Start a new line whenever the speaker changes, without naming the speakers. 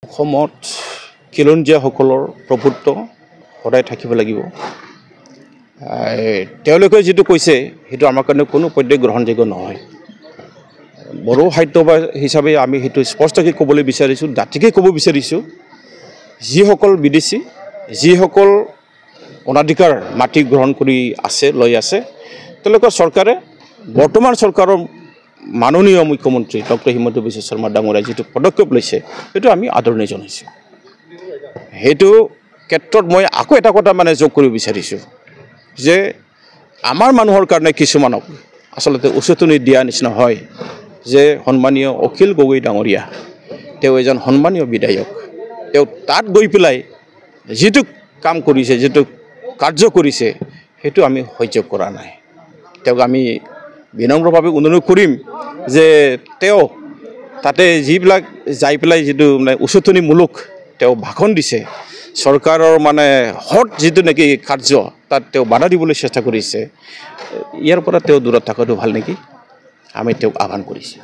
অসমত খিলঞ্জীয়াসকলৰ প্ৰভুত্ব সদায় থাকিব লাগিব। তেওঁলোকে যেটো কৈছে হেতু আমাৰ কাৰণে কোনো পদ্ধতি গ্ৰহণযোগ্য নহয়। বড়ো সাহিত্য হিচাপে আমি হেতু স্পষ্টকৈ ক'বলৈ বিচাৰিছো, দাঁতিকে ক'ব বিচাৰিছো, যিসকল বিদেশী, যিসকল অনাধিকাৰ মাটি গ্ৰহণ কৰি আছে, লৈ আছে, তেওঁলোকৰ চৰকাৰে বৰ্তমান চৰকাৰৰ মাননীয় মুখ্যমন্ত্ৰী ডক্টৰ হিমন্ত বিশ্ব শৰ্মা ডাঙৰীয়াই যেটো পদক্ষেপ লৈছে সেইটো আমি আদৰণি জনাইছো। হেতু ক্ষেত্ৰত মই আকৌ এটা কথা যোগ কৰিব বিচাৰিছো যে আমাৰ মানুহৰ কাৰণে কিছুমানক আসলতে উচতনি দিয়া নিচিনা হয় যে সন্মানীয় অখিল গগৈ ডাঙৰীয়া তেওঁ এজন সন্মানীয় বিধায়ক, তেওঁ তাত গৈ পেলাই যেটো কাম কৰিছে, যেটো কাৰ্য কৰিছে হেতু আমি সহ্য কৰা নাই। তেওঁক আমি বিনম্ৰভাৱে অনুৰোধ কৰিম যে তেওঁ তাতে যিবিলাক যাই পেলাই যেটো উচতনিমূলক তেওঁ ভাষণ দিছে, চৰকাৰৰ হট যেটো নেকি কাৰ্য তাত তেওঁ বাধা দিবলৈ চেষ্টা কৰিছে, ইয়াৰ পৰা তেওঁ দূৰত থকাটো ভাল নেকি, আমি তেওঁক আহ্বান কৰিছো।